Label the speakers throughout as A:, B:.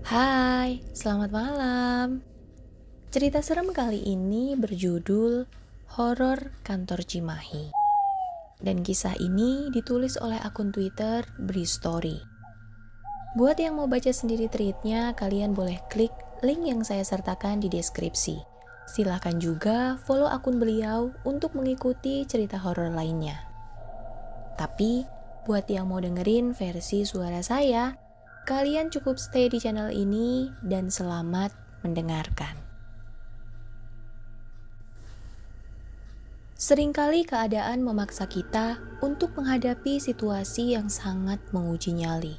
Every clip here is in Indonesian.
A: Hai, selamat malam. Cerita serem kali ini berjudul Horor Kantor Cimahi. Dan kisah ini ditulis oleh akun Twitter Bristory. Buat yang mau baca sendiri tweetnya, kalian boleh klik link yang saya sertakan di deskripsi. Silahkan juga follow akun beliau untuk mengikuti cerita horor lainnya. Tapi, buat yang mau dengerin versi suara saya, kalian cukup stay di channel ini dan selamat mendengarkan. Seringkali keadaan memaksa kita untuk menghadapi situasi yang sangat menguji nyali.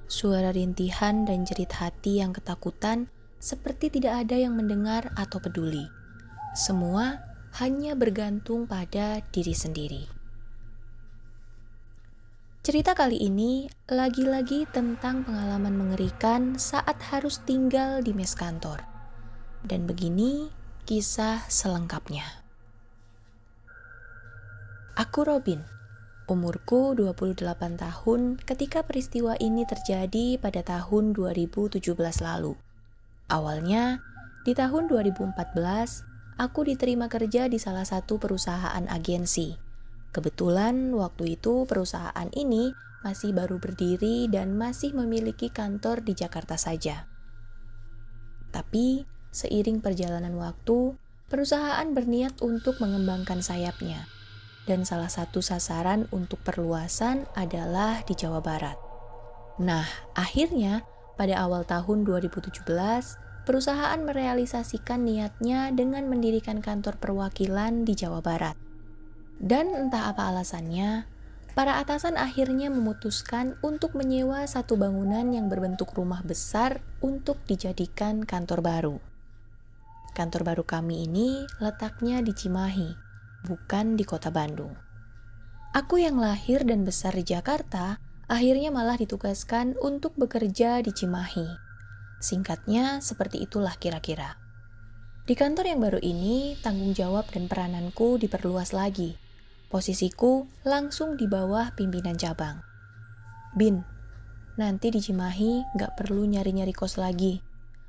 A: Suara rintihan dan jerit hati yang ketakutan seperti tidak ada yang mendengar atau peduli. Semua hanya bergantung pada diri sendiri. Cerita kali ini lagi-lagi tentang pengalaman mengerikan saat harus tinggal di mes kantor. Dan begini kisah selengkapnya. Aku Robin, umurku 28 tahun ketika peristiwa ini terjadi pada tahun 2017 lalu. Awalnya, di tahun 2014, aku diterima kerja di salah satu perusahaan agensi. Kebetulan waktu itu perusahaan ini masih baru berdiri dan masih memiliki kantor di Jakarta saja. Tapi, seiring perjalanan waktu, perusahaan berniat untuk mengembangkan sayapnya. Dan salah satu sasaran untuk perluasan adalah di Jawa Barat. Nah, akhirnya pada awal tahun 2017, perusahaan merealisasikan niatnya dengan mendirikan kantor perwakilan di Jawa Barat. Dan entah apa alasannya, para atasan akhirnya memutuskan untuk menyewa satu bangunan yang berbentuk rumah besar untuk dijadikan kantor baru. Kantor baru kami ini letaknya di Cimahi, bukan di kota Bandung. Aku yang lahir dan besar di Jakarta, akhirnya malah ditugaskan untuk bekerja di Cimahi. Singkatnya, seperti itulah kira-kira. Di kantor yang baru ini, tanggung jawab dan perananku diperluas lagi. Posisiku langsung di bawah pimpinan cabang. Bin, nanti di Cimahi nggak perlu nyari-nyari kos lagi.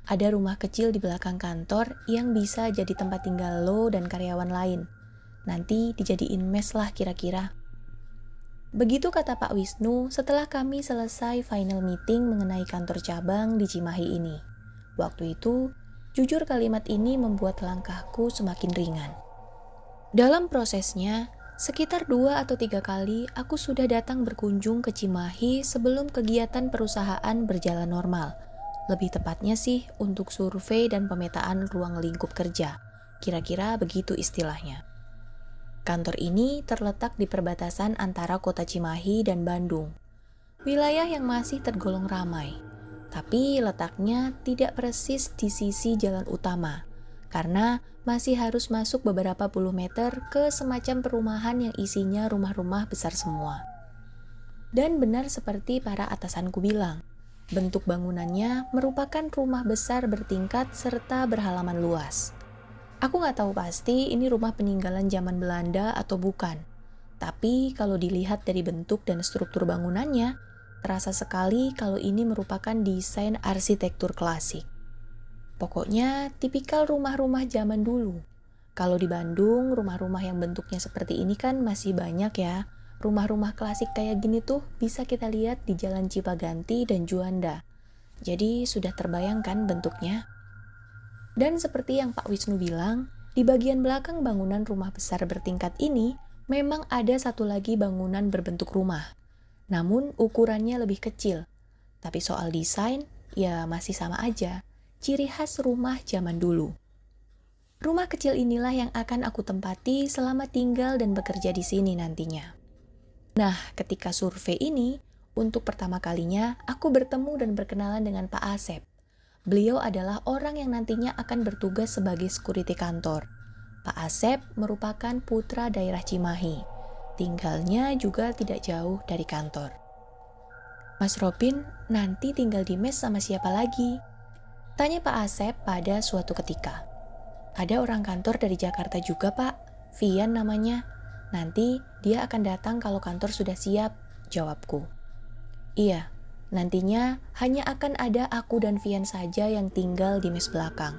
A: Ada rumah kecil di belakang kantor yang bisa jadi tempat tinggal lo dan karyawan lain. Nanti dijadiin mes lah kira-kira. Begitu kata Pak Wisnu setelah kami selesai final meeting mengenai kantor cabang di Cimahi ini. Waktu itu, jujur kalimat ini membuat langkahku semakin ringan. Dalam prosesnya, sekitar 2 atau 3 kali aku sudah datang berkunjung ke Cimahi sebelum kegiatan perusahaan berjalan normal. Lebih tepatnya sih untuk survei dan pemetaan ruang lingkup kerja. Kira-kira begitu istilahnya. Kantor ini terletak di perbatasan antara kota Cimahi dan Bandung. Wilayah yang masih tergolong ramai, tapi letaknya tidak persis di sisi jalan utama, karena masih harus masuk beberapa puluh meter ke semacam perumahan yang isinya rumah-rumah besar semua. Dan benar seperti para atasanku bilang, bentuk bangunannya merupakan rumah besar bertingkat serta berhalaman luas. Aku nggak tahu pasti ini rumah peninggalan zaman Belanda atau bukan. Tapi kalau dilihat dari bentuk dan struktur bangunannya, terasa sekali kalau ini merupakan desain arsitektur klasik. Pokoknya tipikal rumah-rumah zaman dulu. Kalau di Bandung, rumah-rumah yang bentuknya seperti ini kan masih banyak ya. Rumah-rumah klasik kayak gini tuh bisa kita lihat di Jalan Cipaganti dan Juanda. Jadi sudah terbayangkan bentuknya. Dan seperti yang Pak Wisnu bilang, di bagian belakang bangunan rumah besar bertingkat ini memang ada satu lagi bangunan berbentuk rumah. Namun ukurannya lebih kecil. Tapi soal desain, ya masih sama aja. Ciri khas rumah zaman dulu. Rumah kecil inilah yang akan aku tempati selama tinggal dan bekerja di sini nantinya. Nah, ketika survei ini, untuk pertama kalinya aku bertemu dan berkenalan dengan Pak Asep. Beliau adalah orang yang nantinya akan bertugas sebagai security kantor. Pak Asep merupakan putra daerah Cimahi. Tinggalnya juga tidak jauh dari kantor. Mas Robin nanti tinggal di mes sama siapa lagi? Tanya Pak Asep pada suatu ketika. Ada orang kantor dari Jakarta juga, Pak. Vian namanya. Nanti dia akan datang kalau kantor sudah siap, jawabku. Iya, Nantinya hanya akan ada aku dan Vian saja yang tinggal di mes belakang.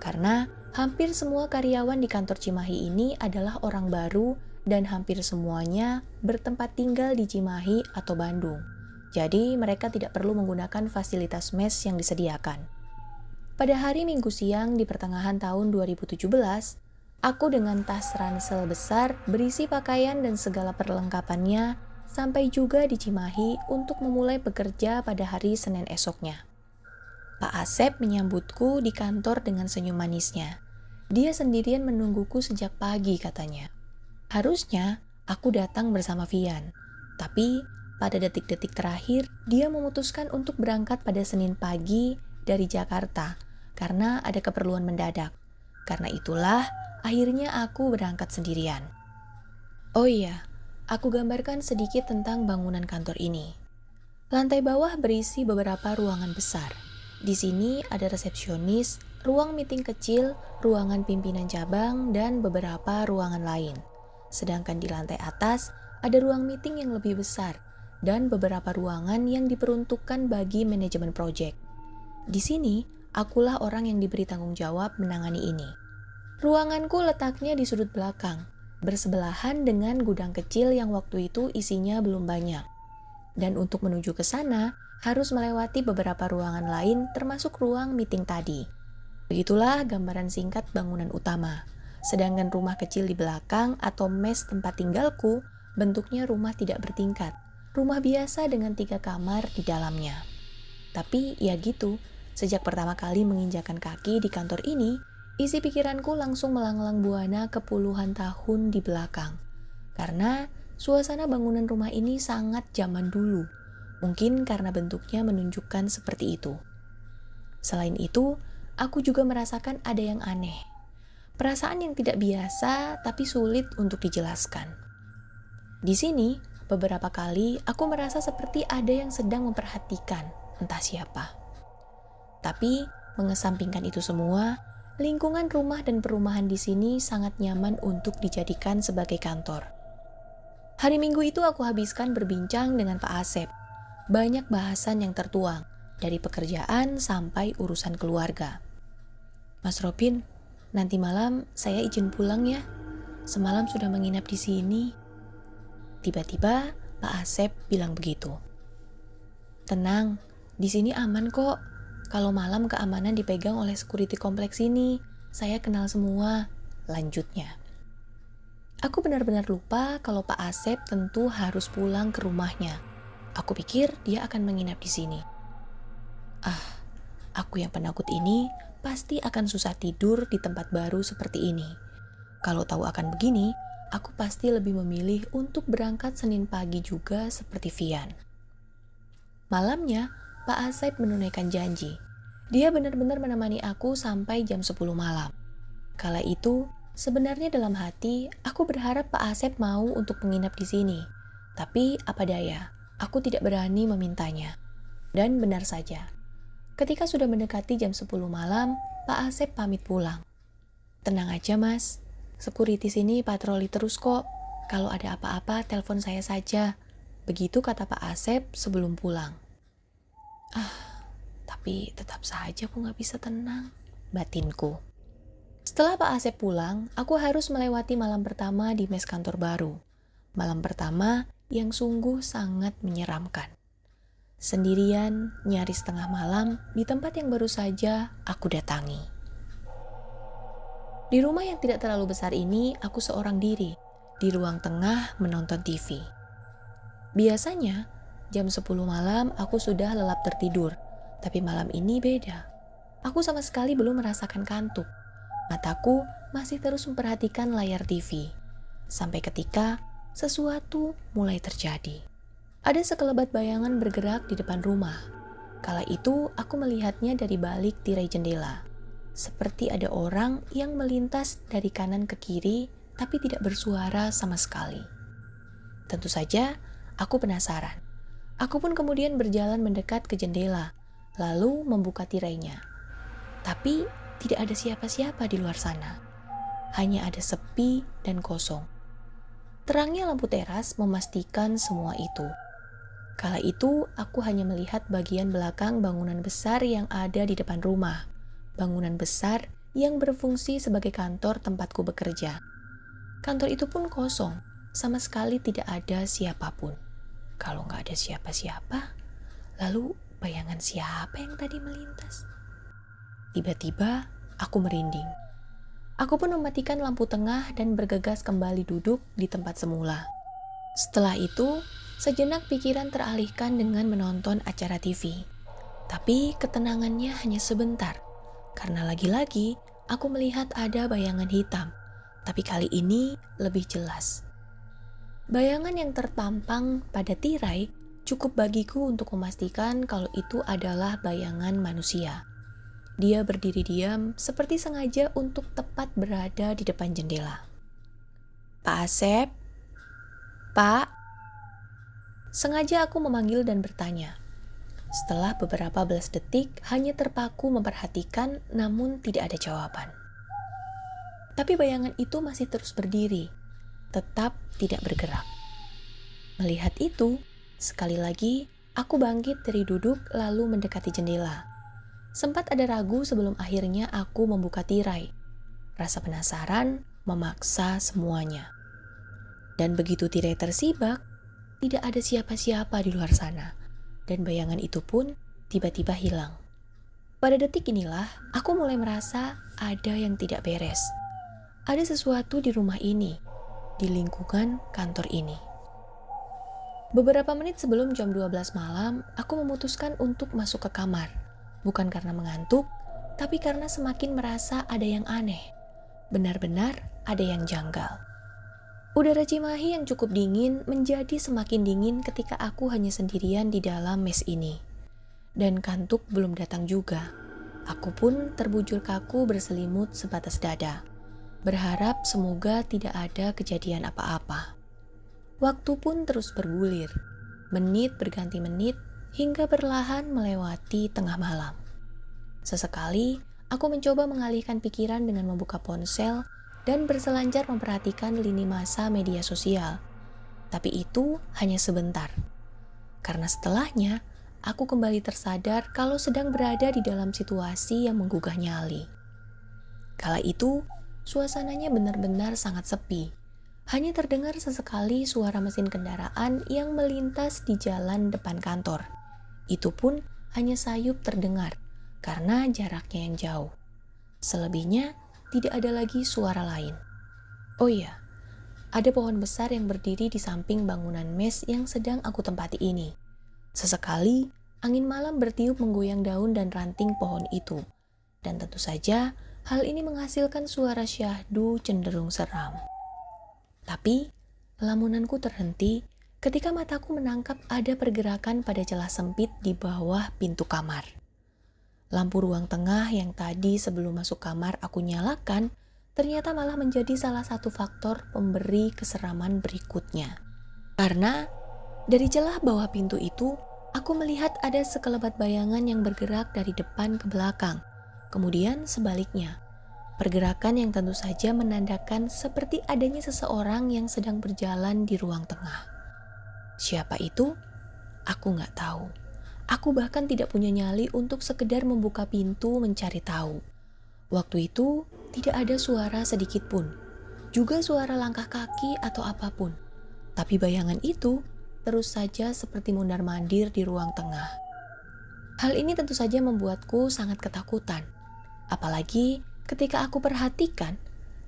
A: Karena hampir semua karyawan di kantor Cimahi ini adalah orang baru dan hampir semuanya bertempat tinggal di Cimahi atau Bandung. Jadi mereka tidak perlu menggunakan fasilitas mes yang disediakan. Pada hari Minggu siang di pertengahan tahun 2017, aku dengan tas ransel besar berisi pakaian dan segala perlengkapannya sampai juga di Cimahi untuk memulai bekerja pada hari Senin esoknya. Pak Asep menyambutku di kantor dengan senyum manisnya. Dia sendirian menungguku sejak pagi katanya. Harusnya aku datang bersama Vian, tapi pada detik-detik terakhir dia memutuskan untuk berangkat pada Senin pagi dari Jakarta karena ada keperluan mendadak. Karena itulah akhirnya aku berangkat sendirian. Oh iya, aku gambarkan sedikit tentang bangunan kantor ini. Lantai bawah berisi beberapa ruangan besar. Di sini ada resepsionis, ruang meeting kecil, ruangan pimpinan cabang, dan beberapa ruangan lain. Sedangkan di lantai atas ada ruang meeting yang lebih besar dan beberapa ruangan yang diperuntukkan bagi manajemen proyek. Di sini, akulah orang yang diberi tanggung jawab menangani ini. Ruanganku letaknya di sudut belakang, bersebelahan dengan gudang kecil yang waktu itu isinya belum banyak. Dan untuk menuju ke sana, harus melewati beberapa ruangan lain termasuk ruang meeting tadi. Begitulah gambaran singkat bangunan utama. Sedangkan rumah kecil di belakang atau mes tempat tinggalku, bentuknya rumah tidak bertingkat. Rumah biasa dengan 3 kamar di dalamnya. Tapi ya gitu, sejak pertama kali menginjakan kaki di kantor ini, isi pikiranku langsung melanglang buana ke puluhan tahun di belakang. Karena suasana bangunan rumah ini sangat zaman dulu. Mungkin karena bentuknya menunjukkan seperti itu. Selain itu, aku juga merasakan ada yang aneh. Perasaan yang tidak biasa tapi sulit untuk dijelaskan. Di sini, beberapa kali aku merasa seperti ada yang sedang memperhatikan, entah siapa. Tapi, mengesampingkan itu semua, lingkungan rumah dan perumahan di sini sangat nyaman untuk dijadikan sebagai kantor. Hari Minggu itu aku habiskan berbincang dengan Pak Asep. Banyak bahasan yang tertuang, dari pekerjaan sampai urusan keluarga. Mas Robin, nanti malam saya izin pulang ya. Semalam sudah menginap di sini. Tiba-tiba Pak Asep bilang begitu. Tenang, di sini aman kok. Kalau malam keamanan dipegang oleh security kompleks ini. Saya kenal semua, lanjutnya. Aku benar-benar lupa kalau Pak Asep tentu harus pulang ke rumahnya. Aku pikir dia akan menginap di sini. Aku yang penakut ini pasti akan susah tidur di tempat baru seperti ini. Kalau tahu akan begini, aku pasti lebih memilih untuk berangkat Senin pagi juga seperti Vian. Malamnya, Pak Asep menunaikan janji. Dia benar-benar menemani aku sampai jam 10 malam. Kala itu, sebenarnya dalam hati, aku berharap Pak Asep mau untuk menginap di sini. Tapi apa daya, aku tidak berani memintanya. Dan benar saja. Ketika sudah mendekati jam 10 malam, Pak Asep pamit pulang. Tenang aja mas, security sini patroli terus kok. Kalau ada apa-apa, telepon saya saja. Begitu kata Pak Asep sebelum pulang. Tapi tetap saja aku gak bisa tenang, batinku. Setelah Pak Asep pulang, aku harus melewati malam pertama di mes kantor baru. Malam pertama yang sungguh sangat menyeramkan. Sendirian, nyaris tengah malam, di tempat yang baru saja aku datangi. Di rumah yang tidak terlalu besar ini, aku seorang diri, di ruang tengah menonton TV. Biasanya, jam 10 malam aku sudah lelap tertidur, tapi malam ini beda. Aku sama sekali belum merasakan kantuk. Mataku masih terus memperhatikan layar TV. Sampai ketika sesuatu mulai terjadi. Ada sekelebat bayangan bergerak di depan rumah. Kala itu aku melihatnya dari balik tirai jendela. Seperti ada orang yang melintas dari kanan ke kiri tapi tidak bersuara sama sekali. Tentu saja aku penasaran. Aku pun kemudian berjalan mendekat ke jendela, lalu membuka tirainya. Tapi tidak ada siapa-siapa di luar sana. Hanya ada sepi dan kosong. Terangnya lampu teras memastikan semua itu. Kala itu, aku hanya melihat bagian belakang bangunan besar yang ada di depan rumah. Bangunan besar yang berfungsi sebagai kantor tempatku bekerja. Kantor itu pun kosong, sama sekali tidak ada siapapun. Kalau nggak ada siapa-siapa, lalu bayangan siapa yang tadi melintas? Tiba-tiba, aku merinding. Aku pun mematikan lampu tengah dan bergegas kembali duduk di tempat semula. Setelah itu, sejenak pikiran teralihkan dengan menonton acara TV. Tapi ketenangannya hanya sebentar, karena lagi-lagi aku melihat ada bayangan hitam, tapi kali ini lebih jelas. Bayangan yang terpampang pada tirai cukup bagiku untuk memastikan kalau itu adalah bayangan manusia. Dia berdiri diam seperti sengaja untuk tepat berada di depan jendela. "Pak Asep? Pak?" Sengaja aku memanggil dan bertanya. Setelah beberapa belas detik hanya terpaku memperhatikan namun tidak ada jawaban. Tapi bayangan itu masih terus berdiri, tetap tidak bergerak. Melihat itu, sekali lagi aku bangkit dari duduk lalu mendekati jendela. Sempat ada ragu sebelum akhirnya aku membuka tirai. Rasa penasaran memaksa semuanya. Dan begitu tirai tersibak, tidak ada siapa-siapa di luar sana. Dan bayangan itu pun tiba-tiba hilang. Pada detik inilah, aku mulai merasa ada yang tidak beres. Ada sesuatu di rumah ini, di lingkungan kantor ini. Beberapa menit sebelum jam 12 malam, aku memutuskan untuk masuk ke kamar. Bukan karena mengantuk, tapi karena semakin merasa ada yang aneh. Benar-benar ada yang janggal. Udara Cimahi yang cukup dingin menjadi semakin dingin ketika aku hanya sendirian di dalam mes ini. Dan kantuk belum datang juga. Aku pun terbujur kaku berselimut sebatas dada. Berharap semoga tidak ada kejadian apa-apa. Waktu pun terus bergulir. Menit berganti menit hingga perlahan melewati tengah malam. Sesekali, aku mencoba mengalihkan pikiran dengan membuka ponsel dan berselancar memperhatikan lini masa media sosial. Tapi itu hanya sebentar. Karena setelahnya, aku kembali tersadar kalau sedang berada di dalam situasi yang menggugah nyali. Kala itu, suasananya benar-benar sangat sepi. Hanya terdengar sesekali suara mesin kendaraan yang melintas di jalan depan kantor. Itu pun hanya sayup terdengar, karena jaraknya yang jauh. Selebihnya, tidak ada lagi suara lain. Oh iya, ada pohon besar yang berdiri di samping bangunan mes yang sedang aku tempati ini. Sesekali, angin malam bertiup menggoyang daun dan ranting pohon itu. Dan tentu saja, hal ini menghasilkan suara syahdu cenderung seram. Tapi, lamunanku terhenti ketika mataku menangkap ada pergerakan pada celah sempit di bawah pintu kamar. Lampu ruang tengah yang tadi sebelum masuk kamar aku nyalakan, ternyata malah menjadi salah satu faktor pemberi keseraman berikutnya. Karena dari celah bawah pintu itu, aku melihat ada sekelebat bayangan yang bergerak dari depan ke belakang. Kemudian sebaliknya, pergerakan yang tentu saja menandakan seperti adanya seseorang yang sedang berjalan di ruang tengah. Siapa itu? Aku nggak tahu. Aku bahkan tidak punya nyali untuk sekedar membuka pintu mencari tahu. Waktu itu tidak ada suara sedikit pun, juga suara langkah kaki atau apapun. Tapi bayangan itu terus saja seperti mondar-mandir di ruang tengah. Hal ini tentu saja membuatku sangat ketakutan. Apalagi ketika aku perhatikan,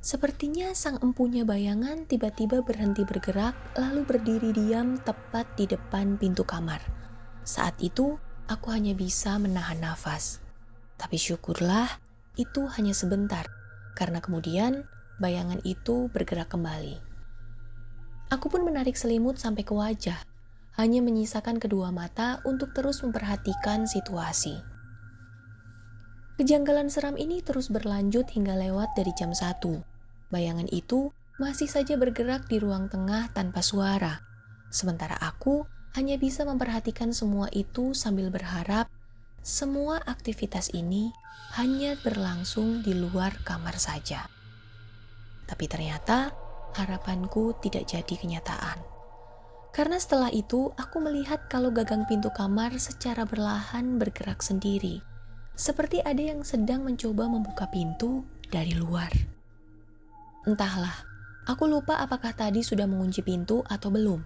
A: sepertinya sang empunya bayangan tiba-tiba berhenti bergerak lalu berdiri diam tepat di depan pintu kamar. Saat itu, aku hanya bisa menahan nafas. Tapi syukurlah, itu hanya sebentar, karena kemudian bayangan itu bergerak kembali. Aku pun menarik selimut sampai ke wajah, hanya menyisakan kedua mata untuk terus memperhatikan situasi. Kejanggalan seram ini terus berlanjut hingga lewat dari jam 1. Bayangan itu masih saja bergerak di ruang tengah tanpa suara. Sementara aku hanya bisa memperhatikan semua itu sambil berharap semua aktivitas ini hanya berlangsung di luar kamar saja. Tapi ternyata harapanku tidak jadi kenyataan. Karena setelah itu aku melihat kalau gagang pintu kamar secara perlahan bergerak sendiri. Seperti ada yang sedang mencoba membuka pintu dari luar. Entahlah, aku lupa apakah tadi sudah mengunci pintu atau belum.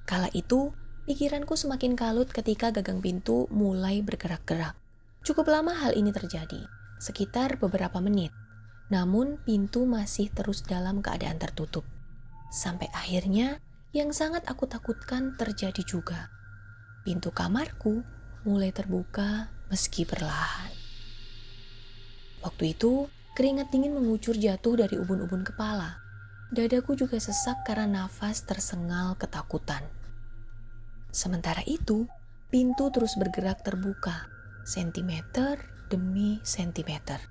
A: Kala itu, pikiranku semakin kalut ketika gagang pintu mulai bergerak-gerak. Cukup lama hal ini terjadi, sekitar beberapa menit. Namun pintu masih terus dalam keadaan tertutup. Sampai akhirnya, yang sangat aku takutkan terjadi juga. Pintu kamarku mulai terbuka meski perlahan. Waktu itu, keringat dingin mengucur jatuh dari ubun-ubun kepala. Dadaku juga sesak karena nafas tersengal ketakutan. Sementara itu, pintu terus bergerak terbuka, sentimeter demi sentimeter.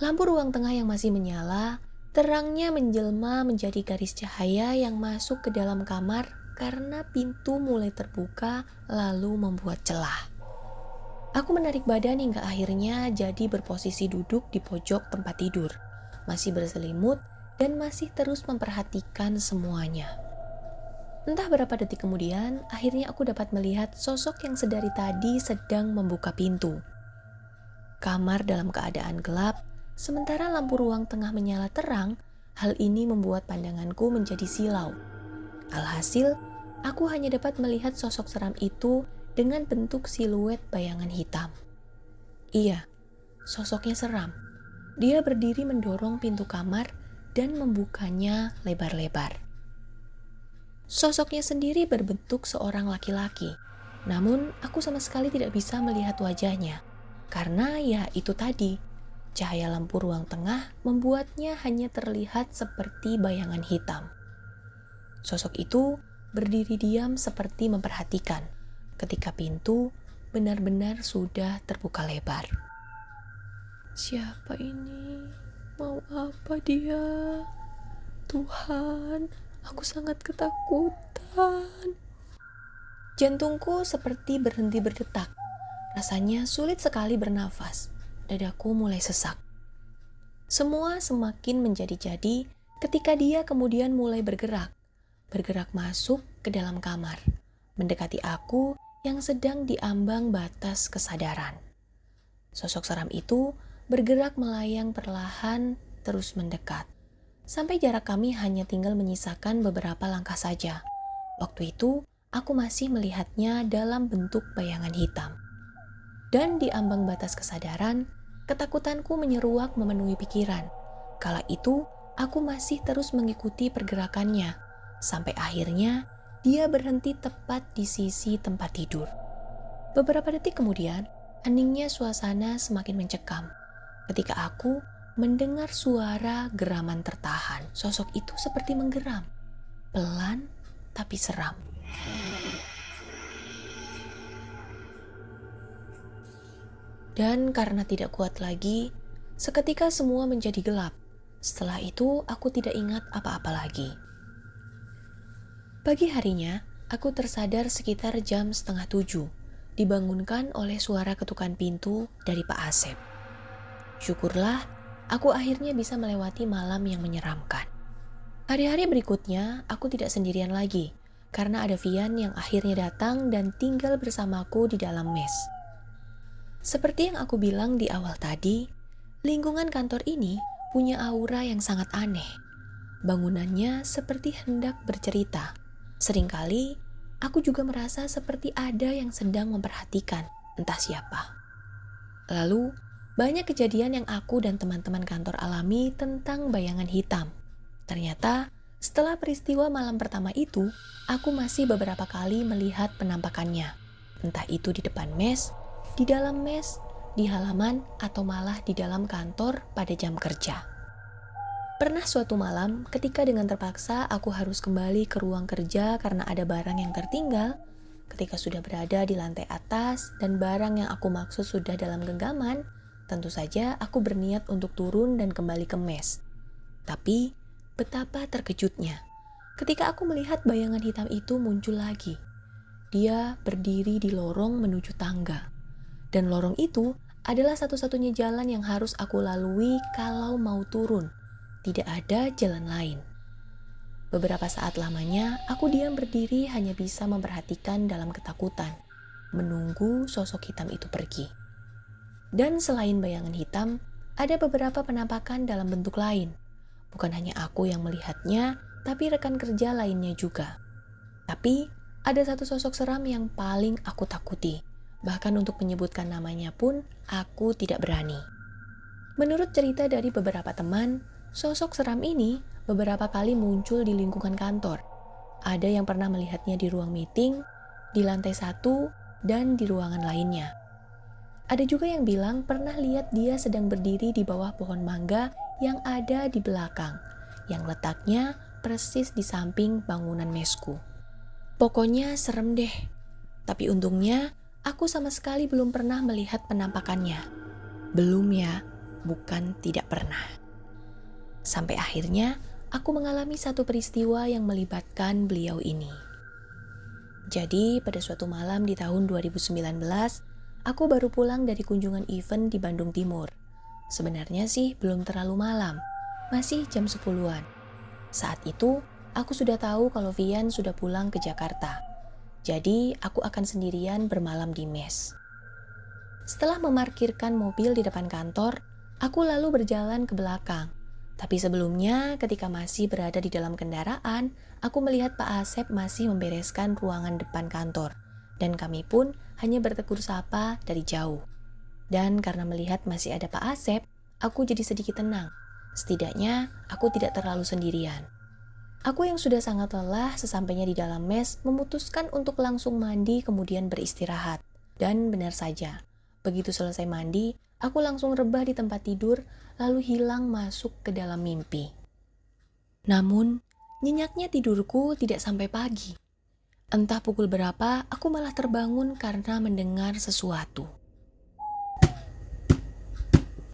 A: Lampu ruang tengah yang masih menyala, terangnya menjelma menjadi garis cahaya yang masuk ke dalam kamar karena pintu mulai terbuka lalu membuat celah. Aku menarik badan hingga akhirnya jadi berposisi duduk di pojok tempat tidur, masih berselimut dan masih terus memperhatikan semuanya. Entah berapa detik kemudian, akhirnya aku dapat melihat sosok yang sedari tadi sedang membuka pintu. Kamar dalam keadaan gelap, sementara lampu ruang tengah menyala terang. Hal ini membuat pandanganku menjadi silau. Alhasil, aku hanya dapat melihat sosok seram itu dengan bentuk siluet bayangan hitam. Iya, sosoknya seram. Dia berdiri mendorong pintu kamar dan membukanya lebar-lebar. Sosoknya sendiri berbentuk seorang laki-laki. Namun, aku sama sekali tidak bisa melihat wajahnya. Karena ya itu tadi, cahaya lampu ruang tengah membuatnya hanya terlihat seperti bayangan hitam. Sosok itu berdiri diam seperti memperhatikan ketika pintu benar-benar sudah terbuka lebar. Siapa ini? Mau apa dia? Tuhan, aku sangat ketakutan. Jantungku seperti berhenti berdetak. Rasanya sulit sekali bernafas. Dadaku mulai sesak. Semua semakin menjadi-jadi ketika dia kemudian mulai bergerak. Bergerak masuk ke dalam kamar, mendekati aku yang sedang diambang batas kesadaran. Sosok seram itu bergerak melayang perlahan terus mendekat. Sampai jarak kami hanya tinggal menyisakan beberapa langkah saja. Waktu itu, aku masih melihatnya dalam bentuk bayangan hitam. Dan di ambang batas kesadaran, ketakutanku menyeruak memenuhi pikiran. Kala itu, aku masih terus mengikuti pergerakannya. Sampai akhirnya, dia berhenti tepat di sisi tempat tidur. Beberapa detik kemudian, heningnya suasana semakin mencekam. Ketika aku mendengar suara geraman tertahan, sosok itu seperti menggeram. Pelan tapi seram. Dan karena tidak kuat lagi, seketika semua menjadi gelap. Setelah itu, aku tidak ingat apa-apa lagi. Pagi harinya, aku tersadar sekitar jam 6:30, dibangunkan oleh suara ketukan pintu dari Pak Asep. Syukurlah, aku akhirnya bisa melewati malam yang menyeramkan. Hari-hari berikutnya, aku tidak sendirian lagi, karena ada Vian yang akhirnya datang dan tinggal bersamaku di dalam mes. Seperti yang aku bilang di awal tadi, lingkungan kantor ini punya aura yang sangat aneh. Bangunannya seperti hendak bercerita. Seringkali, aku juga merasa seperti ada yang sedang memperhatikan, entah siapa. Lalu, banyak kejadian yang aku dan teman-teman kantor alami tentang bayangan hitam. Ternyata, setelah peristiwa malam pertama itu, aku masih beberapa kali melihat penampakannya. Entah itu di depan mes, di dalam mes, di halaman, atau malah di dalam kantor pada jam kerja. Pernah suatu malam, ketika dengan terpaksa aku harus kembali ke ruang kerja karena ada barang yang tertinggal, ketika sudah berada di lantai atas dan barang yang aku maksud sudah dalam genggaman, tentu saja aku berniat untuk turun dan kembali ke mes. Tapi, betapa terkejutnya ketika aku melihat bayangan hitam itu muncul lagi. Dia berdiri di lorong menuju tangga. Dan lorong itu adalah satu-satunya jalan yang harus aku lalui kalau mau turun. Tidak ada jalan lain. Beberapa saat lamanya, aku diam berdiri hanya bisa memperhatikan dalam ketakutan, menunggu sosok hitam itu pergi. Dan selain bayangan hitam, ada beberapa penampakan dalam bentuk lain. Bukan hanya aku yang melihatnya, tapi rekan kerja lainnya juga. Tapi, ada satu sosok seram yang paling aku takuti. Bahkan untuk menyebutkan namanya pun, aku tidak berani. Menurut cerita dari beberapa teman, sosok seram ini beberapa kali muncul di lingkungan kantor. Ada yang pernah melihatnya di ruang meeting, di lantai 1, dan di ruangan lainnya. Ada juga yang bilang pernah lihat dia sedang berdiri di bawah pohon mangga yang ada di belakang, yang letaknya persis di samping bangunan mesku. Pokoknya serem deh. Tapi untungnya, aku sama sekali belum pernah melihat penampakannya. Belum ya, bukan tidak pernah. Sampai akhirnya, aku mengalami satu peristiwa yang melibatkan beliau ini. Jadi, pada suatu malam di tahun 2019, aku baru pulang dari kunjungan event di Bandung Timur. Sebenarnya sih belum terlalu malam, masih jam 10-an. Saat itu, aku sudah tahu kalau Vian sudah pulang ke Jakarta. Jadi, aku akan sendirian bermalam di mes. Setelah memarkirkan mobil di depan kantor, aku lalu berjalan ke belakang. Tapi sebelumnya, ketika masih berada di dalam kendaraan, aku melihat Pak Asep masih membereskan ruangan depan kantor. Dan kami pun hanya bertegur sapa dari jauh. Dan karena melihat masih ada Pak Asep, aku jadi sedikit tenang. Setidaknya, aku tidak terlalu sendirian. Aku yang sudah sangat lelah sesampainya di dalam mes memutuskan untuk langsung mandi kemudian beristirahat. Dan benar saja, begitu selesai mandi, aku langsung rebah di tempat tidur lalu hilang masuk ke dalam mimpi. Namun, nyenyaknya tidurku tidak sampai pagi. Entah pukul berapa, aku malah terbangun karena mendengar sesuatu.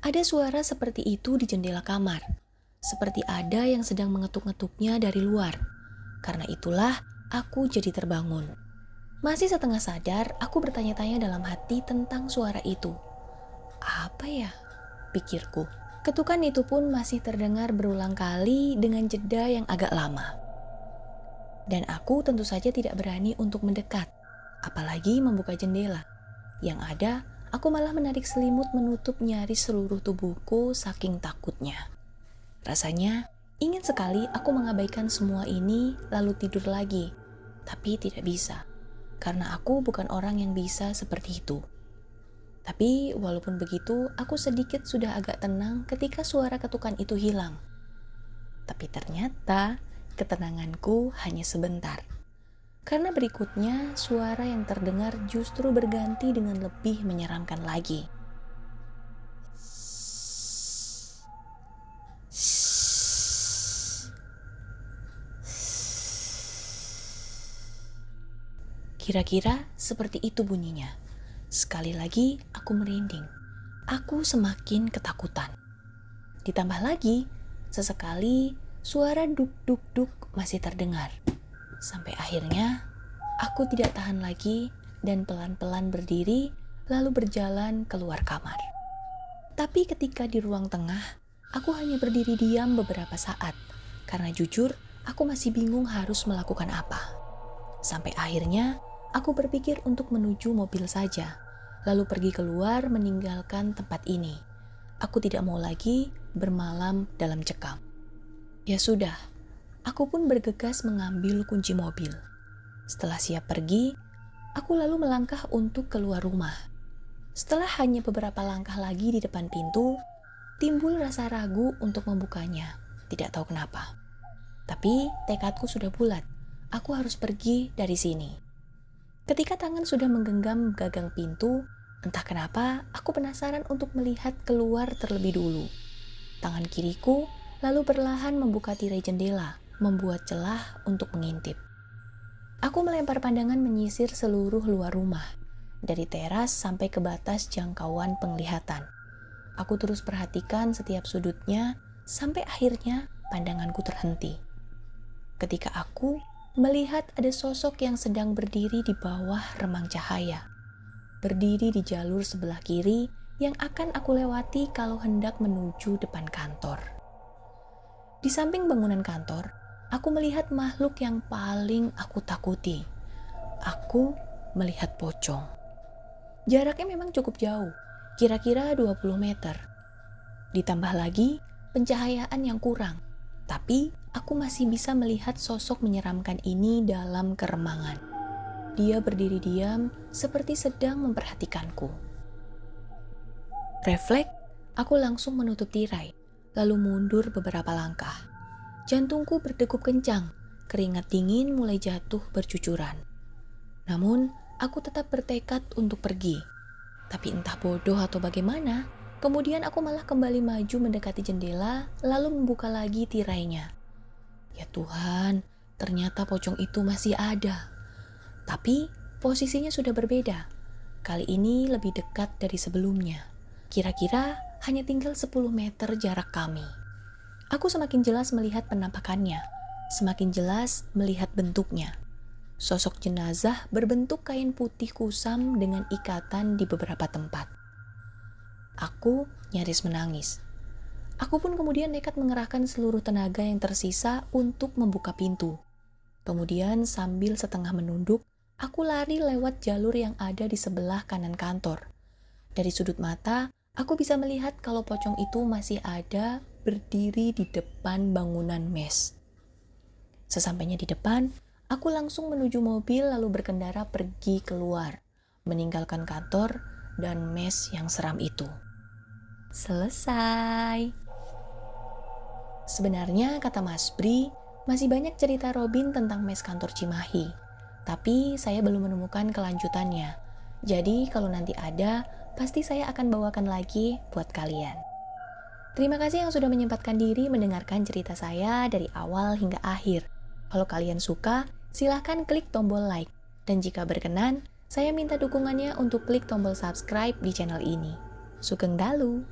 A: Ada suara seperti itu di jendela kamar. Seperti ada yang sedang mengetuk-ngetuknya dari luar. Karena itulah aku jadi terbangun. Masih setengah sadar, aku bertanya-tanya dalam hati tentang suara itu. Apa ya? Pikirku. Ketukan itu pun masih terdengar berulang kali dengan jeda yang agak lama. Dan aku tentu saja tidak berani untuk mendekat, apalagi membuka jendela. Yang ada, aku malah menarik selimut menutup nyaris seluruh tubuhku saking takutnya. Rasanya ingin sekali aku mengabaikan semua ini lalu tidur lagi, tapi tidak bisa, karena aku bukan orang yang bisa seperti itu. Tapi walaupun begitu, aku sedikit sudah agak tenang ketika suara ketukan itu hilang. Tapi ternyata ketenanganku hanya sebentar. Karena berikutnya suara yang terdengar justru berganti dengan lebih menyeramkan lagi. Kira-kira seperti itu bunyinya. Sekali lagi aku merinding. Aku semakin ketakutan. Ditambah lagi, sesekali suara duk-duk-duk masih terdengar. Sampai akhirnya aku tidak tahan lagi dan pelan-pelan berdiri lalu berjalan keluar kamar. Tapi ketika di ruang tengah, aku hanya berdiri diam beberapa saat. Karena jujur, aku masih bingung harus melakukan apa. Sampai akhirnya, aku berpikir untuk menuju mobil saja, lalu pergi keluar meninggalkan tempat ini. Aku tidak mau lagi bermalam dalam cekam. Ya sudah, aku pun bergegas mengambil kunci mobil. Setelah siap pergi, aku lalu melangkah untuk keluar rumah. Setelah hanya beberapa langkah lagi di depan pintu, timbul rasa ragu untuk membukanya. Tidak tahu kenapa. Tapi tekadku sudah bulat. Aku harus pergi dari sini. Ketika tangan sudah menggenggam gagang pintu, entah kenapa aku penasaran untuk melihat keluar terlebih dulu. Tangan kiriku lalu perlahan membuka tirai jendela, membuat celah untuk mengintip. Aku melempar pandangan menyisir seluruh luar rumah, dari teras sampai ke batas jangkauan penglihatan. Aku terus perhatikan setiap sudutnya, sampai akhirnya pandanganku terhenti. Ketika aku melihat ada sosok yang sedang berdiri di bawah remang cahaya. Berdiri di jalur sebelah kiri yang akan aku lewati kalau hendak menuju depan kantor. Di samping bangunan kantor, aku melihat makhluk yang paling aku takuti. Aku melihat pocong. Jaraknya memang cukup jauh, kira-kira 20 meter. Ditambah lagi pencahayaan yang kurang, tapi aku masih bisa melihat sosok menyeramkan ini dalam keremangan. Dia berdiri diam seperti sedang memperhatikanku. Refleks, aku langsung menutup tirai, lalu mundur beberapa langkah. Jantungku berdegup kencang, keringat dingin mulai jatuh bercucuran. Namun, aku tetap bertekad untuk pergi. Tapi entah bodoh atau bagaimana, kemudian aku malah kembali maju mendekati jendela, lalu membuka lagi tirainya. Ya Tuhan, ternyata pocong itu masih ada. Tapi, posisinya sudah berbeda. Kali ini lebih dekat dari sebelumnya. Kira-kira hanya tinggal 10 meter jarak kami. Aku semakin jelas melihat penampakannya, semakin jelas melihat bentuknya. Sosok jenazah berbentuk kain putih kusam dengan ikatan di beberapa tempat. Aku nyaris menangis. Aku pun kemudian nekat mengerahkan seluruh tenaga yang tersisa untuk membuka pintu. Kemudian sambil setengah menunduk, aku lari lewat jalur yang ada di sebelah kanan kantor. Dari sudut mata, aku bisa melihat kalau pocong itu masih ada berdiri di depan bangunan mes. Sesampainya di depan, aku langsung menuju mobil lalu berkendara pergi keluar, meninggalkan kantor dan mes yang seram itu. Selesai. Sebenarnya, kata Mas Bri, masih banyak cerita Robin tentang mes kantor Cimahi. Tapi saya belum menemukan kelanjutannya. Jadi kalau nanti ada, pasti saya akan bawakan lagi buat kalian. Terima kasih yang sudah menyempatkan diri mendengarkan cerita saya dari awal hingga akhir. Kalau kalian suka, silahkan klik tombol like. Dan jika berkenan, saya minta dukungannya untuk klik tombol subscribe di channel ini. Sugeng Dalu!